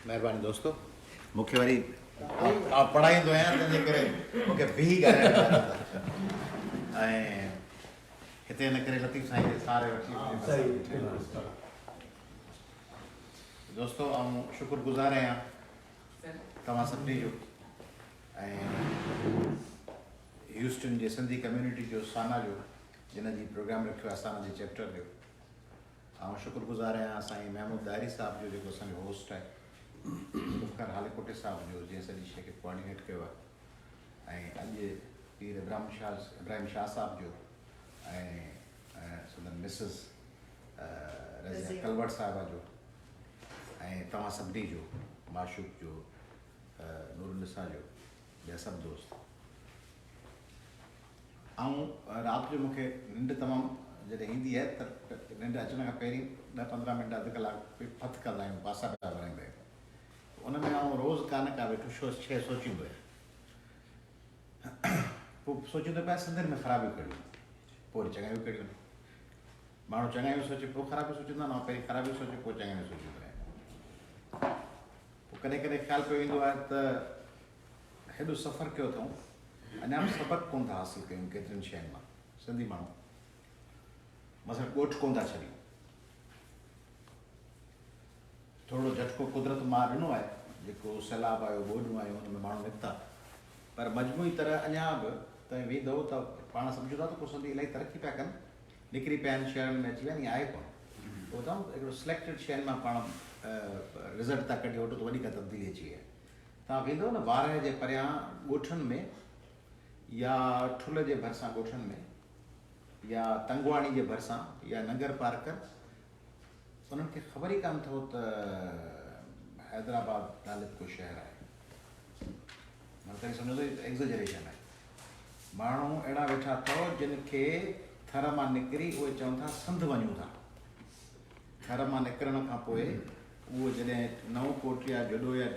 महिरबानी दोस्तो मूंखे वरी पढ़ाईंदो आहियां तंहिंजे करे मूंखे बीह ॻाल्हाइण ऐं हिते हिन करे लतीफ़ साईं जे सहारे वठी दोस्तो ऐं शुक्रगुज़ार आहियां तव्हां सभिनी जो ऐं ह्यूस्टन जे सिंधी कम्यूनिटी जो साना जो जिन जी प्रोग्राम रखियो आहे साना जे चैप्टर जो ऐं शुक्रगुज़ार आहियां साईं महमूद दारी साहिब जो जेको असांजो होस्ट आहे मुख़्तार हालीकोटे साहिब जो जंहिं सॼी शइ खे कोऑर्डिनेट कयो आहे ऐं अॼु पीर इब्राहिम शाह साहिब जो ऐं संदन मिसिस रज़िया कलवट साहिबा जो ऐं तव्हां सभिनी जो माशूक जो नूरुनिसा जो ॿिया सभु दोस्त ऐं राति जो मूंखे निंड तमामु जॾहिं ईंदी आहे त निंड अचण खां पहिरीं 10-15 मिंट अधु कलाकु हथु कंदा आहियूं पासा पिया वराईंदा आहियूं उन में आउं रोज़ु कान का वेठो शइ सोचींदो आहियां पोइ सोचींदो पिया सिंधियुनि में ख़राबियूं कहिड़ियूं पोइ वरी चङायूं कहिड़ियूं माण्हू चङायूं सोचे पोइ ख़राबियूं सोचींदा आहिनि पहिरीं ख़राबियूं सोचे पोइ चङायूं सोचींदो आहियां पोइ कॾहिं कॾहिं ख़्यालु पियो ईंदो आहे त हेॾो सफ़रु कयो अथऊं अञा बि सबक़ु कोन था हासिलु कयूं केतिरियुनि शयुनि मां सिंधी माण्हू मसइलो ॻोठु कोन था छॾियूं थोरो झटको कुदरत मां ॾिनो आहे जेको सैलाब आयो ॿोॾियूं आयूं हुन में माण्हू निकिता पर मजमूई तरह अञा बि तव्हां वेंदो त पाण सम्झो था त को सिंधी इलाही तरक़ी पिया कनि निकिरी पिया आहिनि शहरनि में अची विया ईअं आहे कोन पोइ तव्हां हिकिड़ो सिलेक्टेड शहरनि मां पाण रिज़ल्ट था कढी वठो त वॾी का तब्दीली अची वई तव्हां वेंदो न वारह जे परियां ॻोठनि में या ठुल जे भरिसां ॻोठनि में या तंगवाणी जे भरिसां या नगर पार्कर उन्हनि खे ख़बर ई कान अथव त हैदराबाद नाले को शहर आहे माना तव्हां सम्झो त एक्ज़ेजरेशन आहे माण्हू अहिड़ा वेठा अथव जिन खे थर मां निकिरी उहे चवनि था संध वञूं था थर मां निकिरण खां पोइ उहो जॾहिं नओं कोट या जॾो या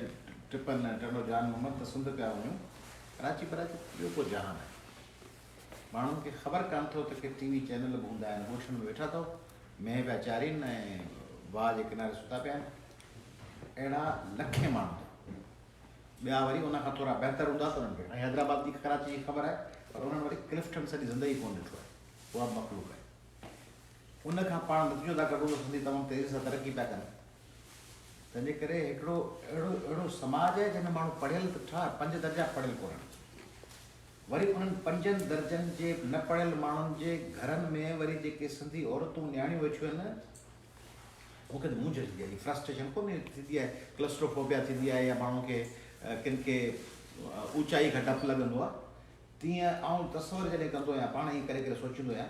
टिपन टंडो जान मोहम्मद त सिंध पिया वञूं कराची ॿियो को जहान आहे माण्हुनि खे ख़बर कान अथव त के टीवी चैनल बि हूंदा आहिनि ॻोठनि में वेठा अथव मेंह पिया चारीनि ऐं वाह जे किनारे सुता पिया आहिनि अहिड़ा लखे माण्हू ॿिया वरी उनखां थोरा बहितर हूंदा त उन्हनि खे ऐं हैदराबाद जी कराची जी ख़बर आहे पर उन्हनि वरी क्लिफ्टन सॼी ज़िंदगी कोन ॾिठो आहे उहा मखलूक आहे उनखां पाण नतीजो था कढूं त सिंधी तमामु तेज़ी सां तरक़ी पिया कनि तंहिंजे करे हिकिड़ो अहिड़ो समाज आहे जंहिंमें माण्हू पढ़ियल त छा 5 दर्जा पढ़ियल कोन्हनि वरी उन्हनि 5 दर्जनि जे न पढ़ियल माण्हुनि जे घरनि में वरी जेके सिंधी औरतूं न्याणियूं वेठियूं आहिनि मूंखे त मुंझ थींदी आहे फ्रस्ट्रेशन कोन्हे थींदी आहे क्लस्ट्रोफोबिया थींदी आहे या माण्हू खे किन खे ऊचाई खां डपु लॻंदो आहे तीअं आउं तस्वर जॾहिं कंदो आहियां पाण ई करे सोचींदो आहियां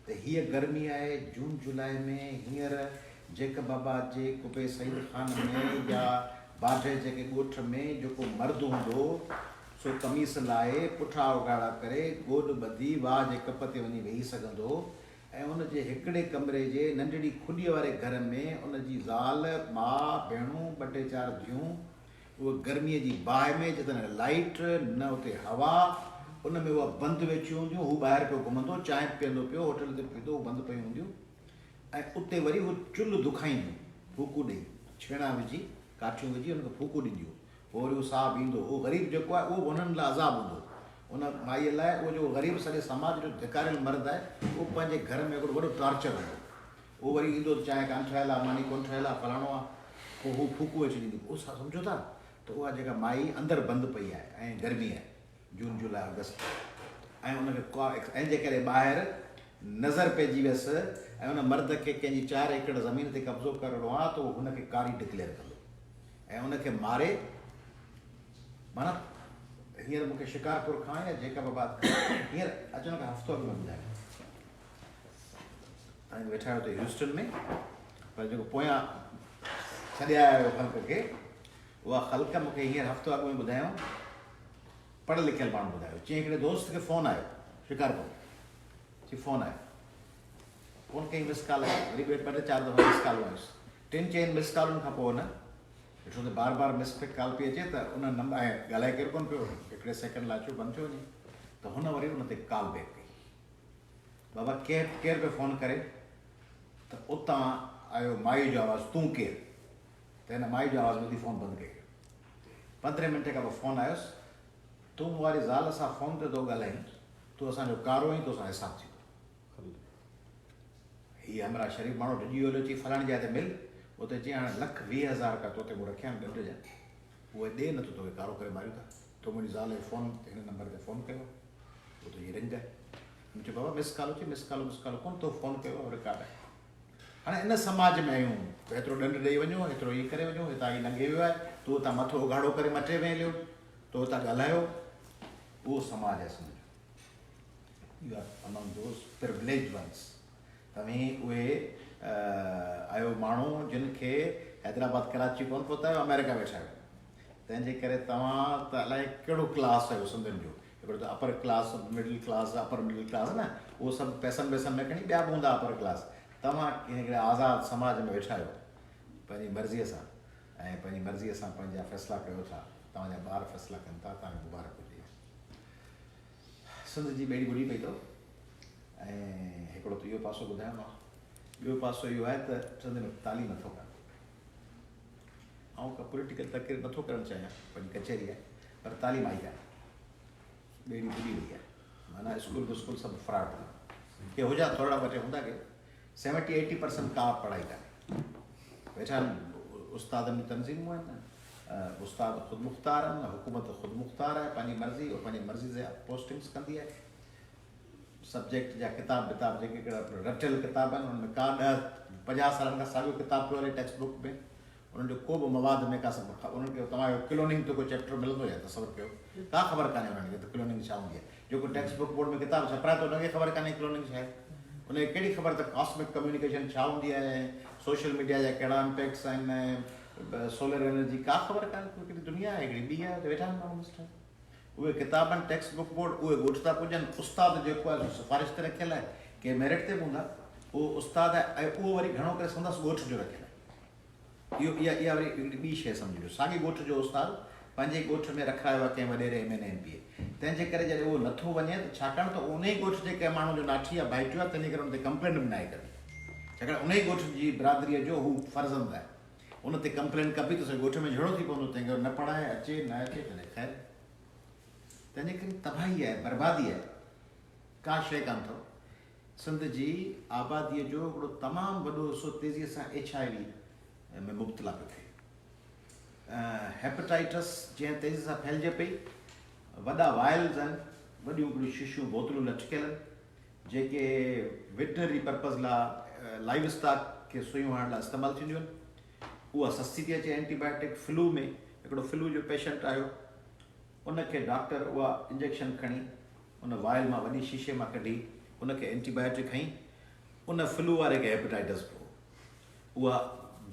त हीअ गर्मी आहे जून जुलाई में हींअर जेक बाबा जे कुबे सईद खान में या बाढे जेके ॻोठ में जेको मर्द हूंदो सो कमीस लाहे पुठा उघाड़ा करे गोॾ ॿधी वाह जे कप ते वञी वेही सघंदो ऐं उनजे हिकिड़े कमरे जे नंढड़ी खुॾीअ वारे घर में उनजी ज़ाल माउ भेणूं 2-4 धीअरूं उहा गर्मीअ जी बाहि में जिते लाइट न उते हवा उन में उहा बंदि वेठियूं हूंदियूं हू ॿाहिरि पियो घुमंदो चांहि पीअंदो पियो होटल ते पीतो हू बंदि पियूं हूंदियूं ऐं उते वरी उहे चुल्ह दुखाईंदियूं फूकू ॾेई छेणा विझी काठियूं विझी उनखे फूकू ॾींदियूं पोइ वरी उहो साहु ईंदो उहो ग़रीब जेको आहे उहो उन्हनि लाइ अज़ाब हूंदो उन माईअ लाइ उहो जेको ग़रीब सॼे समाज जो धिकारियल मर्द आहे उहो पंहिंजे घर में हिकिड़ो वॾो टॉर्चर हूंदो उहो वरी ईंदो चांहि कान ठहियल आहे मानी कोन ठहियल आहे फलाणो आहे पोइ हू फूकू अची ॾींदी उहो सम्झो था त उहा जेका माई अंदरि बंदि पई आहे ऐं गर्मी आहे जून जुलाई अगस्त ऐं उनखे ऐं जे करे ॿाहिरि नज़र पइजी वियसि ऐं उन मर्द खे कंहिंजी 4 एकड़ ज़मीन ते कब्ज़ो करिणो आहे त उहो हुनखे कारी डिक्लेयर कंदो ऐं उनखे मारे माना हींअर मूंखे शिकारपुर खां या जेकाबाद हींअर अचण खां हफ़्तो अॻु में ॿुधायो तव्हां वेठा आहियो त ह्यूस्टन में पर जेको पोयां छॾिया आयो ख़ल्क़ खे उहा ख़ल्क़ मूंखे हींअर हफ़्तो अॻु में ॿुधायो पढ़ियल लिखियल माण्हू ॿुधायो चईं हिकिड़े दोस्त खे फ़ोन आयो शिकारपुर जी फ़ोन आयो फ़ोन कई मिस कॉल आई वरी 2-4 दफ़ा मिस कॉल आयुसि 3-4 मिस कॉलुनि खां पोइ न ॾिठो त बार मिस कॉल पई अचे त उन नंबर ऐं ॻाल्हाए केरु कोन पियो हिकिड़े सेकेंड लाइ छो बंदि थियो वञे त हुन वरी उन ते कॉल बैक कई बाबा केरु पियो फ़ोन करे त उतां आयो माई जो आवाज़ु तूं केरु त हिन माई जो आवाज़ ॿुधी फ़ोन बंदि कई 15 मिंट खां पोइ फ़ोन आयुसि तूं वारी ज़ाल सां फ़ोन ते थो ॻाल्हाईं तूं असांजो कारो आहीं तोसां हिसाबु थींदो हीअ हमरा शरीफ़ माण्हू डिॼी वियो अची फलाणी जाइ ते मिल उते चई हाणे 1,20,000 का तोते मूं रखिया आहिनि ॾंढ जा उहे ॾे न तोखे कारो करे मारियूं था तो मुंहिंजी ज़ाल खे फ़ोन हिन नंबर ते फ़ोन कयो पोइ तुंहिंजी रिंग आहे मूं चयो बाबा मिस कॉल अचे मिस कॉल कोन तो फ़ोन कयो रिकॉर्ड आहे हाणे इन समाज में आहियूं हेतिरो ॾंढ ॾेई वञो हेतिरो ईअं करे वञो हितां ई लंघे वियो आहे तूं हुतां मथो उघाड़ो करे मटे में हलियो तो हुतां ॻाल्हायो उहो समाज आहे सम्झो यू आर अमंग दोस प्रिविलेज वंस तव्हीं उहे आहियो माण्हू जिन खे हैदराबाद कराची कोन पहुता आहियो अमेरिका वेठा आहियो तंहिंजे करे तव्हां त अलाए कहिड़ो क्लास आहियो सिंधियुनि जो हिकिड़ो त upper class middle class upper middle class न उहो सभु पैसनि वैसनि में खणी ॿिया बि हूंदा अपर क्लास तव्हां हिकिड़े आज़ादु समाज में वेठा आहियो पंहिंजी मर्ज़ीअ सां ऐं पंहिंजी मर्ज़ीअ सां पंहिंजा फ़ैसिला कयो था तव्हांजा ॿार फ़ैसिला कनि था तव्हांखे मुबारक हुजे सिंध जी ॿेड़ी ॿुॾी पई अथव ऐं हिकिड़ो त इहो पासो ॿुधायो मां ॿियो पासो इहो आहे त सिंध में तालीम नथो कनि ऐं का पॉलिटिकल तकरीर नथो करणु चाहियां पंहिंजी कचहरी आहे पर तालीम आई आहे ॿेड़ी ॿुॾी वई आहे माना स्कूल विस्कूल सभु फ्रॉड के हुजा थोरा वटे हूंदा के 70-80% का पढ़ाई कान्हे वेठा उस्तादनि जी तनज़ीमूं आहिनि उस्ताद ख़ुदि मुख़्तार आहिनि हुकूमत ख़ुदि मुख़्तार आहे पंहिंजी मर्ज़ी और पंहिंजी मर्ज़ी से पोस्टिंग्स कंदी आहे सब्जेक्ट जा किताब विताब जेके कहिड़ा रटियल किताब आहिनि उनमें का 50 सालनि खां साॻियो किताब पियो हले टेक्स्ट बुक में उन्हनि जो को बि मवाद में का सभु उन्हनि खे तव्हांजो क्लोनिंग ते कोई चैप्टर मिलंदो आहे तसवुरु कयो का ख़बर कान्हे उन्हनि खे त क्लोनिंग छा हूंदी आहे जेको टेक्स्ट बुक बोर्ड में किताब छपाए थो उनखे ख़बर कान्हे क्लोनिंग छा आहे उनखे कहिड़ी ख़बर त कॉस्मिक कम्युनिकेशन छा हूंदी आहे सोशल मीडिया जा कहिड़ा इम्पैक्ट्स आहिनि सोलर एनर्जी का ख़बर कान्हे हिकिड़ी दुनिया आहे हिकिड़ी ॿी आहे वेठा आहिनि माण्हू मिस्टर उहे किताबनि टेक्स्ट बुक बोर्ड उहे ॻोठ था पुॼनि उस्ताद जेको आहे सिफारिश ते रखियलु आहे के मेरिट ते बि हूंदा उहो उस्ताद आहे ऐं उहो वरी घणो करे संदसि ॻोठ जो रखियलु आहे इहा वरी हिकिड़ी ॿी शइ सम्झिजो साॻी ॻोठ जो उस्ताद पंहिंजे ॻोठ में रखायो आहे कंहिं वॾेरे MA MPA तंहिंजे करे जॾहिं उहो नथो वञे त छाकाणि त उन ई ॻोठ जे कंहिं माण्हू जो नाठी आहे भाइटियो आहे तंहिंजे करे हुन ते कंप्लेन बि न आहे कबी छाकाणि उन ई ॻोठ जी बिरादरीअ जो हू फर्ज़ंद आहे उन ते कंप्लेन कबी त सभु ॻोठ में झगड़ो थी पवंदो तंहिं करे न पढ़ाए अचे न अचे तॾहिं ख़ैर तंहिंजे करे तबाही आहे बर्बादी आहे का शइ कान अथव सिंध जी आबादीअ जो हिकिड़ो तमामु वॾो हिसो तेज़ीअ सां HIV में मुब्तला पियो थिए हेपेटाइटिस जंहिं तेज़ी सां फैलिजे पई वॾा वायल्स आहिनि वॾियूं वॾियूं शीशियूं बोतलूं लटकियल आहिनि जेके वेटनरी पर्पज़ लाइ लाइव स्टॉक खे सुयूं हणण लाइ इस्तेमालु थींदियूं आहिनि उहा सस्ती थी अचे एंटीबायोटिक फ्लू में हिकिड़ो फ्लू जो पेशेंट आयो उनखे डॉक्टर उहा इंजेक्शन खणी उन वायल मां वॾी शीशे मां कढी उनखे एंटीबायोटिक हईं उन फ्लू वारे खे हेपेटाइटिस पियो उहा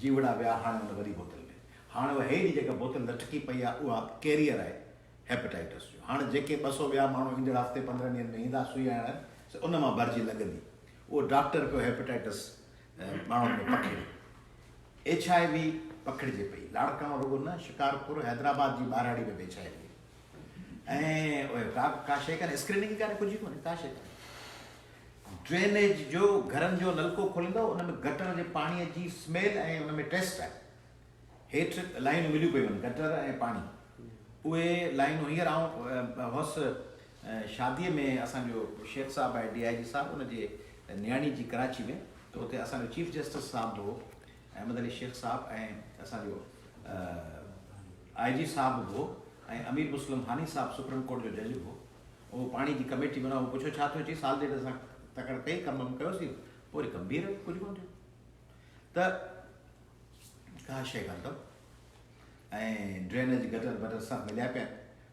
जीवड़ा विया हाणे उन वॾी बोतल में हाणे उहा हेॾी जेका बोतल लटकी पई आहे उहा कैरियर आहे हेपेटाइटिस जो हाणे जेके 200 ॿिया माण्हू ईंदड़ हफ़्ते 15 ॾींहंनि में ईंदा सुई हणण उन मां भरिजी लॻंदी उहो डॉक्टर पियो हेपेटाइटिस माण्हुनि में पकड़े HIV पकड़िजे पई लाड़काणो रुॻो न शिकारपुर हैदराबाद जी ॿारहाड़ी में बि HIV ऐं उहे का शइ कान्हे स्क्रीनिंग कान्हे कुझु कोन्हे का शइ कान्हे ड्रेनेज जो घरनि जो नलको खोलींदो उन में गटर जे पाणीअ जी स्मेल ऐं उन में टेस्ट आहे हेठि लाइनूं मिलियूं पियूं आहिनि गटर ऐं पाणी उहे लाइनूं हींअर आउं हुअसि शादीअ में असांजो शेख साहिबु आहे DIG साहिबु उनजे न्याणी जी कराची में त उते असांजो चीफ जस्टिस साहिबु हो अहमद अली शेख साहिबु ऐं असांजो IG साहिबु बि हो ऐं अमीर मुस्लिम हानी साहिबु सुप्रीम कोर्ट जो जज हो उहो पाणी जी कमेटी में उहो पुछो छा थियो चई साल ॾेढ असां तकड़ि कई कम कयोसीं पोइ वरी कमु बीह कुझु कोन थियो त का शइ कान अथव ऐं ड्रेनेज गटर बटर सभु मिलिया पिया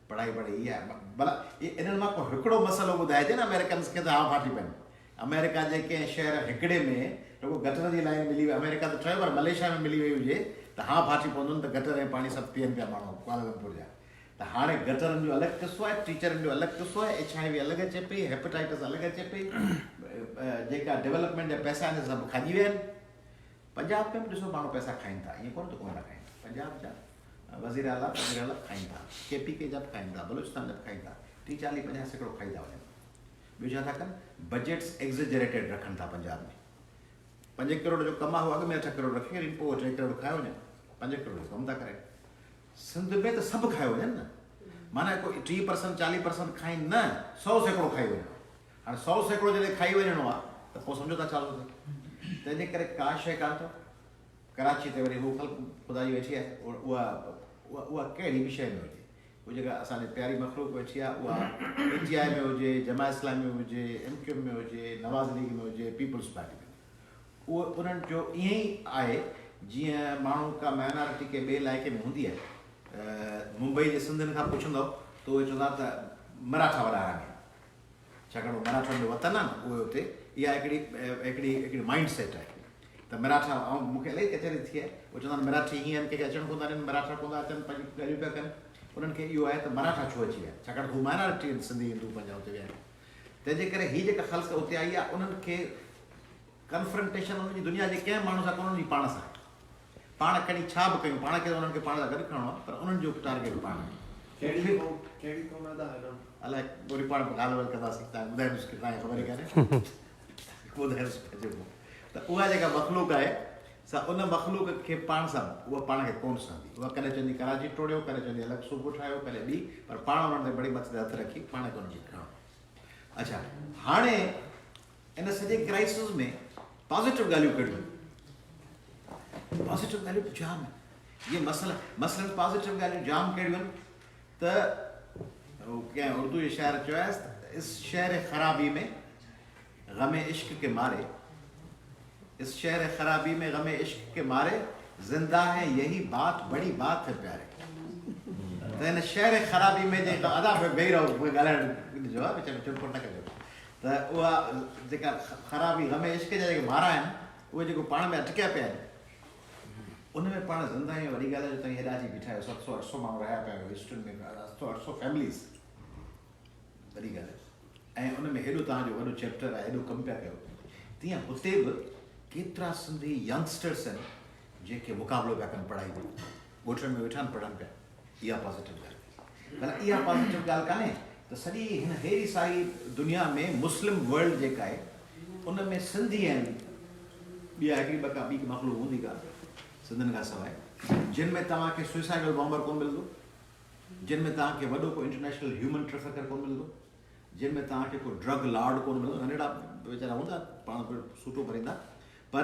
पढ़ाई इहा आहे भला इन्हनि मां को हिकिड़ो मसइलो ॿुधाइजे न अमेरिकन्स खे त हा फाटी पवनि अमेरिका जे कंहिं शहर हिकिड़े में रुॻो गटर जी लाइन मिली वई अमेरिका त ठहियो पर मलेशिया में मिली वई हुजे त हा फाटी पवंदो न त गटर ऐं पाणी सभु पीअनि पिया माण्हू कुआलालंपुर जा त हाणे गटरनि जो अलॻि क़िसो आहे टीचरनि जो अलॻि क़िसो आहे HIV अलॻि अचे पई हेपेटाइटिस अलॻि अचे पई जेका डेवलपमेंट जा पैसा आहिनि सभु खाइजी विया आहिनि पंजाब में बि ॾिसो माण्हू पैसा खाइनि था ईअं कोन त कोन था खाइनि पंजाब जा वज़ीर आला खाइनि था KPK जा बि खाइनि था बलूचिस्तान जा बि खाइनि था 30-40-50% खाई था वञनि ॿियो छा था कनि बजट्स एग्ज़ेजरेटेड रखनि था पंजाब में 5 करोड़ जो कमु आहे अॻु में 8 करोड़ रखी करे पोइ 3 करोड़ खाए वञनि 5 करोड़ कमु था करे। सिंध में त सभु खायो वञनि न, माना कोई 30% 40% खाइनि न, 100 सैकड़ो खाई वञो। हाणे 100 सैकड़ो जॾहिं खाई वञिणो आहे त पोइ सम्झो था छा थो थिए। तंहिंजे करे का शइ कान अथव। कराची ते वरी हू ख़ल्क़ ख़ुदा जी वेठी आहे, उहा कहिड़ी बि शइ में हुजे, उहा जेका असांजी प्यारी मखलूक वेठी आहे, उहा PTI में हुजे, जमात इस्लामी में हुजे, MQM में हुजे, नवाज़ लीग में हुजे, पीपल्स पार्टी में, उहो उन्हनि जो ईअं ई आहे जीअं माण्हू का माइनॉरिटी के ॿिए इलाइक़े में हूंदी आहे। मुंबई जे सिंधियुनि खां पुछंदव त उहे चवंदा त मराठा वॾा आहिनि, छाकाणि मराठनि जो वतन आहे न उहे हुते। इहा हिकिड़ी माइंड सेट आहे त मराठा, ऐं मूंखे इलाही कचहरी थी आहे, उहे चवंदा आहिनि मराठी हीअं आहिनि, कंहिंखे अचणु कोन था ॾियनि, मराठा कोन था अचनि, पंहिंजी ॻाल्हियूं पिया कनि। उन्हनि खे इहो आहे त मराठा छो अची विया, छाकाणि हू माइनॉरिटी आहिनि, सिंधी हिंदू पंहिंजा हुते विया आहिनि। तंहिंजे करे हीअ जेका ख़ल्क़ हुते आई आहे, उन्हनि खे कन्फ्रंटेशन उन्हनि जी दुनिया जे कंहिं माण्हू सां कोन, उन्हनि जी पाण सां। पाण खणी छा बि कयूं, पाण खे उन्हनि खे पाण सां गॾु खणणो आहे, पर उन्हनि जो टारगेट पाण आहे। अलाए वरी पाण ॻाल्हि वरी कंदासीं, तव्हां ॿुधाईंदुसि की तव्हांखे ख़बर ई कान्हे, ॿुधायोसि पंहिंजो। त उहा जेका मखलूक आहे सा उन मखलूक खे पाण सां, उहा पाण खे कोन सहंदी। उहा कॾहिं चवंदी कराची टोड़ियो, कॾहिं चवंदी अलॻि सूबो ठाहियो, कॾहिं ॿी, पर पाण उन्हनि ते बड़ी मथे ते हथु रखी पाण खे उनजी खणो। अच्छा, हाणे इन सॼे क्राइसिस में पॉज़िटिव ॻाल्हियूं कहिड़ियूं? पॉज़िटिव ॻाल्हियूं जाम आहिनि। जीअं मसलन पॉज़िटिव ॻाल्हियूं जाम कहिड़ियूं आहिनि त कंहिं उर्दू जे शाइर चयो आहे, इस शहर ख़राबी में ग़म इश्क के मारे, इस शहर ख़राबी में ग़म इश्क के मारे ज़िंदा है यही बात, बड़ी बात है प्यारे। त हिन शहर ख़राबी में जेका अदा वेही रहो ॻाल्हाइण जो आहे, विच में चुप न कजो। त उहा जेका ख़राबी ग़म इश्क जा जेके मारा आहिनि, उहे जेको पाण में अटकिया पिया आहिनि, उन में पाण ज़िंदा आहियूं। वॾी ॻाल्हि आहे जो तव्हां हेॾा अची बीठा आहियो, 700-800 माण्हू रहिया पिया आहियो हिस्ट्रियुनि में, 700-800 फैमिलीज़, वॾी ॻाल्हि आहे। ऐं उन में हेॾो तव्हांजो वॾो चैप्टर आहे, हेॾो कमु पिया कयो। तीअं हुते बि केतिरा सिंधी यंगस्टर्स आहिनि जेके मुक़ाबिलो पिया कनि पढ़ाई में, ॻोठनि में वेठा आहिनि पढ़नि पिया। इहा पॉज़िटिव ॻाल्हि, पर इहा पॉज़िटिव ॻाल्हि कान्हे त सॼी हिन हेड़ी सारी दुनिया में मुस्लिम वर्ल्ड जेका आहे उन में सिंधी आहिनि, ॿिया हिकिड़ी ॿी मखलूक हूंदी का सिंधियुनि खां सवाइ, जिन में तव्हांखे सुइसाइडल बॉम्बर कोन मिलंदो, जिन में तव्हांखे वॾो को इंटरनेशनल ह्यूमन ट्रैफिकर कोन मिलंदो, जिन में तव्हांखे को ड्रग लॉर्ड कोन मिलंदो। नंढड़ा वीचारा हूंदा पाण सूटो भरींदा, पर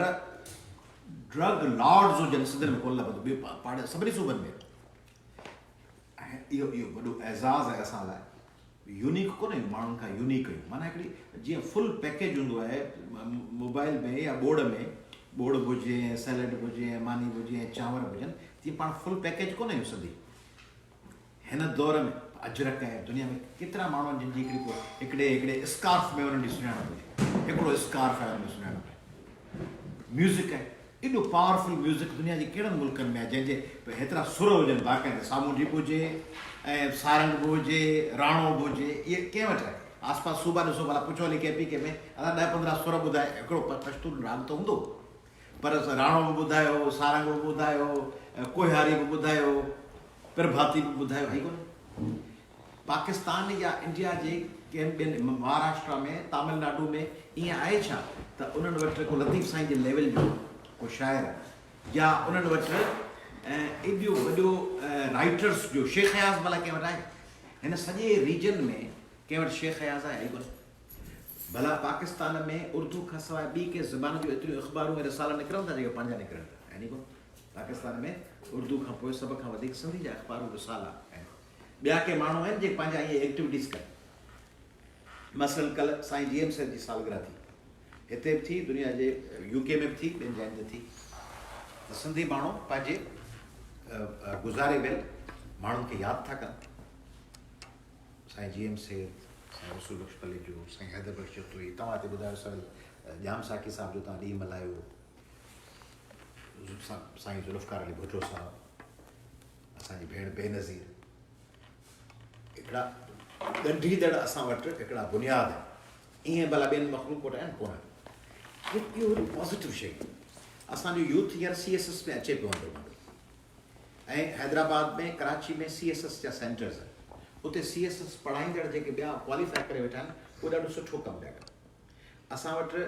ड्रग लॉर्ड्स हुजनि सिंधियुनि में कोन लभंदो, ॿियो पाण सभिनी सूबनि में। ऐं इहो वॾो एज़ाज़ आहे असां लाइ। यूनिक कोन आहियूं, माण्हुनि खां यूनिक आहियूं। माना हिकिड़ी जीअं फुल पैकेज हूंदो आहे मोबाइल में या बोर्ड में, बोर्ड बि हुजे, ऐं सैलेड बि हुजे, ऐं मानी बि हुजे, ऐं चांवर बि हुजनि, तीअं पाण फुल पैकेज कोन आहियूं सिंधी। हिन दौर में अजरक आहे, दुनिया में केतिरा माण्हू आहिनि जिन जी हिकिड़े स्कार्फ में उन्हनि जी सुञाणप हुजे, हिकिड़ो स्कार्फ आहे हुन में सुञाणप आहे। म्यूज़िक आहे, एॾो पावरफुल म्यूज़िक दुनिया जे कहिड़नि मुल्कनि में आहे जंहिंजे हेतिरा सुर हुजनि, बाक़ाइदा सामूंडी बि हुजे, ऐं सारंग बि हुजे, राणो बि हुजे। इहे कंहिं वटि आहे? आसपास सूबा ॾिसो भला, पुछो हली KPK में, असां 10-15 सुर ॿुधाए, हिकिड़ो पश्तून राग त हूंदो, पर राणो बि ॿुधायो, सारंग बि ॿुधायो, कोहारी बि ॿुधायो, प्रभाती बि ॿुधायो, है कोन। पाकिस्तान या इंडिया जे कंहिं ॿियनि महाराष्ट्र में, तमिलनाडु में ईअं आहे छा त उन्हनि वटि को लतीफ़ साईं जे लेवल जो को शाइर, या उन्हनि वटि एॾो वॾो राइटर्स जो शेख हयाज़ भला कंहिं वटि आहे? हिन सॼे रीजन में कंहिं वटि शेख हयाज़ आहे? कोन। भला पाकिस्तान में उर्दू खां सवाइ ॿी कंहिं ज़बान जूं एतिरियूं अख़बारूं ऐं रिसाला निकिरनि था जेके पंहिंजा निकिरनि था, है नी कोन। पाकिस्तान में उर्दू खां पोइ सभ खां वधीक सिंधी जा अख़बारूं रिसाला आहिनि। ॿिया के माण्हू आहिनि जेके पंहिंजा इहे एक्टिविटीज़ कनि। मसलन कल्ह साईं GM साहिब जी सालगिरह थी, हिते बि थी, दुनिया जे UK में बि थी, ॿियनि जॻहियुनि ते थी। त सिंधी माण्हू पंहिंजे गुज़ारे वियल माण्हुनि खे यादि था कनि। साईं GM साहिब, साईं रसूल बख्श पले जो, साईं हैदर बख्श चतुई, तव्हां हिते ॿुधायो सवल जाम साकी साहिब जो तव्हां ॾींहुं मल्हायो, साईं ज़ुल्फ़कार अली भुट्टो साहिबु, असांजी भेण बेनज़ीर, हिकिड़ा ॻंढी दड़ असां वटि हिकिड़ा बुनियाद आहिनि। ईअं भला ॿियनि मखलूक वटि आहिनि कोन। इहो वरी पॉज़िटिव शइ। असांजो यूथ हींअर CSS में अचे पियो हूंदो, ऐं हैदराबाद में, कराची में CSS जा सेंटर्स आहिनि। उते CSS पढ़ाईंदड़ जेके ॿिया क्वालिफाई करे वेठा आहिनि, उहे ॾाढो सुठो कमु पिया कनि। असां वटि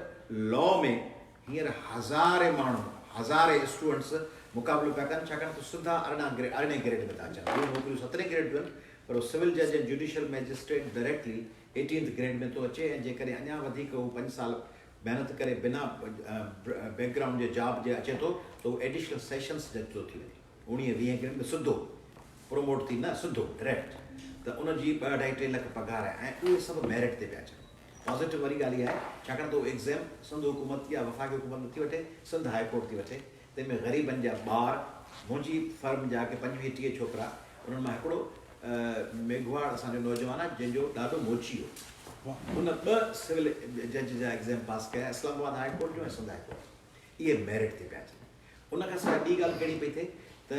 लॉ में हींअर हज़ारे माण्हू, हज़ारे स्टूडेंट्स मुक़ाबिलो पिया कनि छाकाणि त सिधा 18 ग्रेड में था अचनि उहे नौकिरियूं 17 ग्रेड जूं आहिनि पर सिविल जज ऐं judicial magistrate directly 18th grade में थो अचे ऐं जेकॾहिं अञा वधीक हू 5 साल महिनत करे बिना बैकग्राउंड जे जॉब जे अचे थो त उहो एडिशनल सेशंस जज थो थी वञे 19-20 ग्रेड में सिधो प्रोमोट थी न सिधो डायरेक्ट त उनजी 2.5-3 लख पघार आहे ऐं उहे सभु मेरिट ते पिया अचनि पॉज़िटिव वारी ॻाल्हि इहा आहे छाकाणि त उहो एग्ज़ाम सिंध हुकूमत या वफ़ाक़ी हुकूमत नथी वठे सिंध हाई कोर्ट थी वठे तंहिंमें ग़रीबनि जा ॿार मुंहिंजी फर्म जा के 25-30 छोकिरा उन्हनि मां हिकिड़ो मेघवाड़ असांजो नौजवान आहे जंहिंजो ॾाढो मोची हो उन 2 सिविल जज जा एग्ज़ाम पास कया इस्लामाबाद हाई कोर्ट जो ऐं सिंध हाई कोर्ट इहे मेरिट ते पिया अचनि उनखां सवाइ ॿी ॻाल्हि कहिड़ी पई थिए त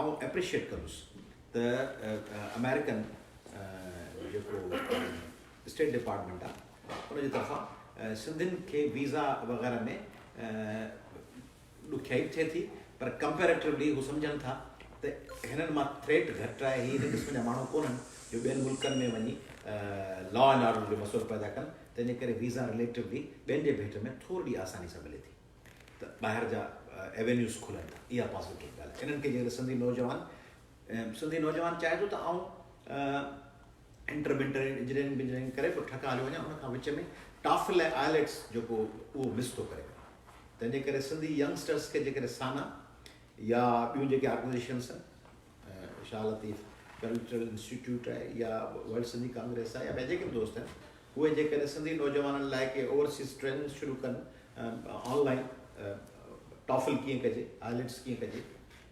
आउं एप्रिशिएट कंदुसि त अमेरिकन जेको स्टेट डिपार्टमेंट आहे उनजी तरफ़ां सिंधियुनि खे वीज़ा वग़ैरह में ॾुखियाई थिए थी पर कंपेरेटिवली हू सम्झनि था त हिननि मां थ्रेट घटि आहे हीअ हिन क़िस्म जा माण्हू कोन्हनि जो ॿियनि मुल्कनि में वञी लॉ एंड ऑर्डर जो मसइलो पैदा कनि तंहिंजे करे वीज़ा रिलेटिवली ॿियनि जे भेट में थोरी आसानी सां मिले थी त ॿाहिरि जा एवेन्यूज़ खुलनि था इहा पॉज़िटिव ॻाल्हि आहे इन्हनि खे जेकर सिंधी नौजवान चाहे थो त आउं इंटरमीडिएट इंजीनियरिंग करे पोइ ठका हलियो वञा उनखां विच में टॉफल ऐं आइलेट्स जेको उहो मिस थो करे तंहिंजे करे सिंधी यंगस्टर्स खे जेकॾहिं साना या ॿियूं जेके ऑर्गनाइज़ेशन्स आहिनि शाह लतीफ़ कल्चरल इंस्टीट्यूट आहे या वर्ल्ड सिंधी कांग्रेस आहे या ॿिया जेके बि दोस्त आहिनि उहे जेकॾहिं सिंधी नौजवाननि लाइ के ओवरसीज़ ट्रेनिंग शुरू कनि ऑनलाइन टॉफल कीअं कजे आइलेट्स कीअं कजे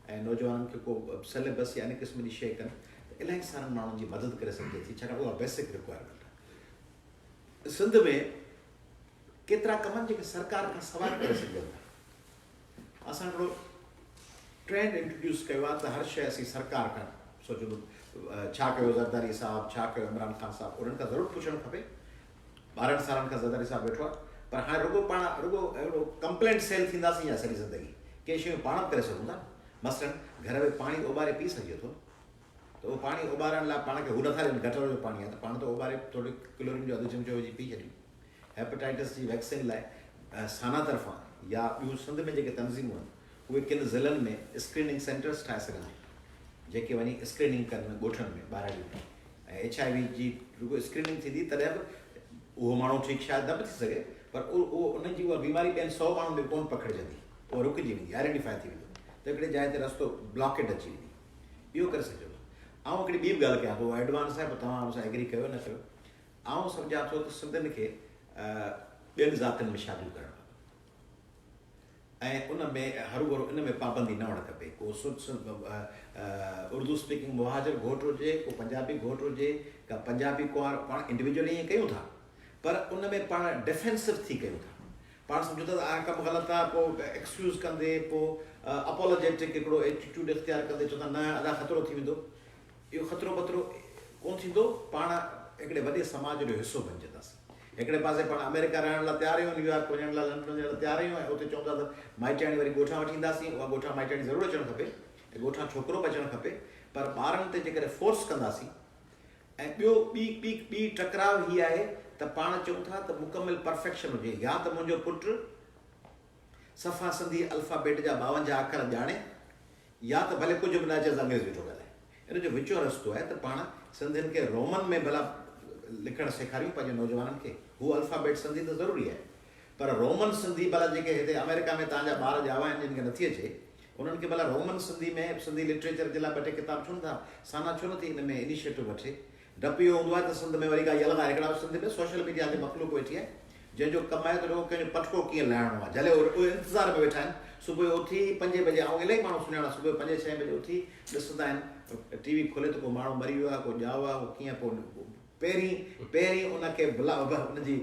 ऐं नौजवाननि खे को सिलेबस या इन क़िस्म जी शइ कनि त इलाही सारनि माण्हुनि जी मदद करे सघिजे थी छाकाणि उहा बेसिक रिक्वायरमेंट आहे सिंध में केतिरा कम आहिनि जेके सरकार खां सवाइ करे सघजनि था असां हिकिड़ो ट्रेंड इंट्रोड्यूस कयो आहे त हर शइ असीं सरकार खां सोचो छा कयो ज़रदारी साहिबु छा कयो इमरान ख़ान साहिबु उन्हनि खां ज़रूरु पुछणु खपे 12 सालनि खां ज़रदारी साहिबु वेठो आहे पर हाणे रुगो अहिड़ो कंप्लेंट सेल थींदासीं या सॼी ज़िंदगी के शयूं पाण बि करे सघूं था मसलन घर में पाणी उॿारे पी सघे थो त उहो पाणी उॿारण लाइ पाण खे हू नथा ॾियनि गटर जो पाणी आहे त पाण त उॿारे थोरी क्लोरीन जो 1/2 चमचो विझी पी छॾियूं हेपेटाइटिस जी वैक्सीन लाइ साना तरफ़ां या ॿियूं सिंध में जेके तनज़ीमूं आहिनि उहे किन ज़िलनि में स्क्रीनिंग सेंटर्स ठाहे सघनि जेके वञी स्क्रीनिंग कनि ॻोठनि में 12 ॾींहं ऐं HIV जी रुगो स्क्रीनिंग थींदी तॾहिं बि उहो माण्हू ठीकु शायदि न बि थी सघे पर उहो उनजी उहा बीमारी ॿियनि 100 माण्हुनि में कोन पकड़िजंदी उहा रुकिजी वेंदी आइडेंटिफाई थी वेंदो त हिकिड़ी जाइ ते रस्तो ब्लॉकेट अची वेंदी इहो करे सघिजो ऐं हिकिड़ी ॿी बि ॻाल्हि कयां थो एडवांस आहे पोइ तव्हां हुन सां एग्री कयो न कयो आउं सम्झां थो त सिंधियुनि खे ॿियनि ज़ातियुनि में शादियूं करणु ऐं उन में हरू भरू इन में पाबंदी न हुअणु खपे को उर्दू स्पीकिंग मुहाजिर घोटु हुजे को पंजाबी घोटु हुजे का पंजाबी कुंवार पाण इंडिविजुअली ईअं कयूं था पर उन में पाण डिफेंसिव थी कयूं था पाण सम्झो था कमु ग़लति आहे पोइ एक्सक्यूज़ कंदे पोइ अपोलोजेटिक हिकिड़ो एटीट्यूड इख़्तियार कंदे चवंदा न अदा ख़तरो थी वेंदो इहो ख़तरो कोन थींदो पाण हिकिड़े वॾे समाज जो हिसो बणिजंदासीं हिकिड़े पासे पाण अमेरिका रहण लाइ तयारु आहियूं न्यूयॉर्क वञण लाइ लंडन वञण लाइ तयारु आहियूं ऐं उते चऊं था त माइटाणी वरी ॻोठा वठी ईंदासीं उहा ॻोठा माइटाणी ज़रूरु अचणु खपे ऐं ॻोठा छोकिरो बि अचणु खपे पर ॿारनि ते जेकॾहिं फोर्स कंदासीं ऐं ॿियो ॿी टकराव हीअ आहे त पाण चऊं था त मुकमिल परफेक्शन हुजे या त मुंहिंजो पुटु सफ़ा सिंधी अल्फ़ाबेट जा 52 अखर ॼाणे या त भले कुझु बि न अचे अंग्रेज़ी वेठो ॻाल्हाए इन जो विचो रस्तो आहे त पाण सिंधियुनि खे रोमन में भला लिखणु सेखारियूं पंहिंजे नौजवाननि खे हू अल्फ़ाबेट सिंधी त ज़रूरी आहे पर रोमन सिंधी भला जेके हिते अमेरिका में तव्हांजा ॿार ॼावा आहिनि जिन खे नथी अचे उन्हनि खे भला रोमन सिंधी में सिंधी लिटरेचर जे लाइ 2 टे किताब छो नथा साना छो नथी हिन में इनिशिएटिव वठे डपु इहो हूंदो आहे त सिंध में वरी का यलगा हिकिड़ा सिंध में सोशल मीडिया ते मखलूक वेठी आहे जंहिंजो कमु आहे त रुगो कंहिंजो पटको कीअं लाहिणो आहे जले उहे इंतज़ार में वेठा आहिनि सुबुह जो उथी 5 बजे ऐं इलाही माण्हू सुञाणा सुबुह 5-6 बजे उथी ॾिसंदा आहिनि TV खोले त को माण्हू मरी वियो आहे को ॼाओ आहे उहो कीअं पोइ पहिरीं उनखे उनजी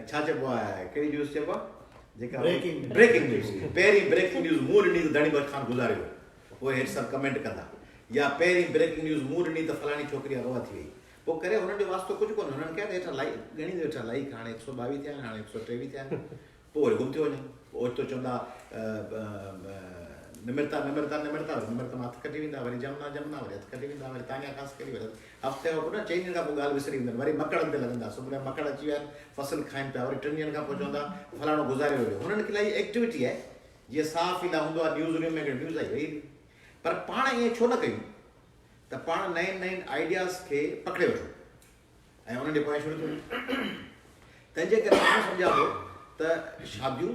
छा चइबो आहे कहिड़ी न्यूज़ चइबो आहे जेका ब्रेकिंग न्यूज़ पहिरीं ब्रेकिंग न्यूज़ मूं ॾिनी त धणीबत ख़ान गुज़ारियो उहे हेठि सभु कमेंट कंदा या पहिरीं ब्रेकिंग न्यूज़ मूं ॾिनी त फलाणी छोकिरी अगवा थी वई पोइ करे हुननि जो वास्तो कुझु कोन्हे हुननि खे हेठां लाइक ॻणी वेठा लाइक हाणे 122 थिया आहिनि हाणे 123 थिया आहिनि पोइ वरी गुम थी वञनि ओचितो चवंदा निमिरता वरी निमिरता मां हथु कटी वेंदा वरी जमुना वरी हथु कटी वेंदा वरी तानिया ख़ासि करी वरी हफ़्ते खां पोइ न 4 ॾींहंनि खां पोइ ॻाल्हि विसरी वेंदा वरी मकड़नि ते लॻंदा सुबुह जो मकड़ अची विया आहिनि फसल खाइनि पिया वरी 3 ॾींहंनि खां पोइ चवंदा फलाणो गुज़ारे वियो हुननि खे इलाही एक्टिविटी आहे जीअं साफ़ ई न हूंदो आहे न्यूज़ रूम में हिकिड़ी न्यूज़ आई वई, पर पाण ईअं छो न कयूं त पाण नईं आइडियाज़ खे पकिड़े वठूं ऐं उन्हनि जे पोयां शुरू कयूं। तंहिंजे करे मां सम्झां थो त शादियूं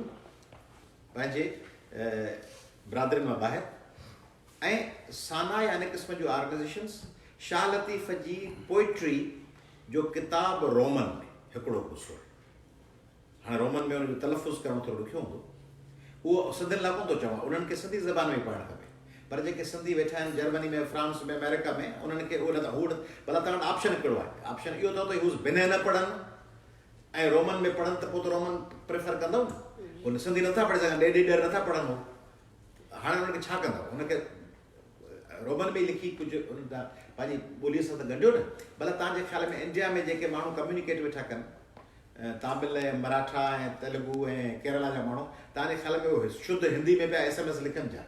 पंहिंजे बिरादरियुनि मां ॿाहिरि ऐं साना या इन क़िस्म जूं ऑर्गनाइज़ेशन्स, शाह लतीफ़ जी पोइट्री जो किताबु रोमन में हिकिड़ो गुस्सो, हाणे रोमन में उनजो तलफ़ुज़ करणु थोरो ॾुखियो हूंदो, उहो सिंधियुनि लाइ कोन थो चवां, उन्हनि खे सिंधी ज़बान में पढ़णु खपे, पर जेके सिंधी वेठा आहिनि जर्मनी में, फ्रांस में, अमेरिका में, उन्हनि खे उहो नथा, हू भला तव्हां वटि ऑप्शन कहिड़ो आहे? ऑप्शन इहो अथव त हू बिना न पढ़नि ऐं रोमन में पढ़नि त पोइ त रोमन प्रेफर कंदव न, हुन सिंधी नथा पढ़ी सघनि, ॾेढ ॾेढ नथा पढ़नि, हो हाणे हुनखे छा कंदव? हुनखे रोमन में लिखी कुझु उन पंहिंजी ॿोलीअ सां त गंढियो न। भला तव्हांजे ख़्याल में इंडिया में जेके माण्हू कम्युनिकेट वेठा कनि, तामिल ऐं मराठा ऐं तेलुगु ऐं केरला जा माण्हू, तव्हांजे ख़्याल में उहे शुद्ध हिंदी में पिया SMS लिखनि छा?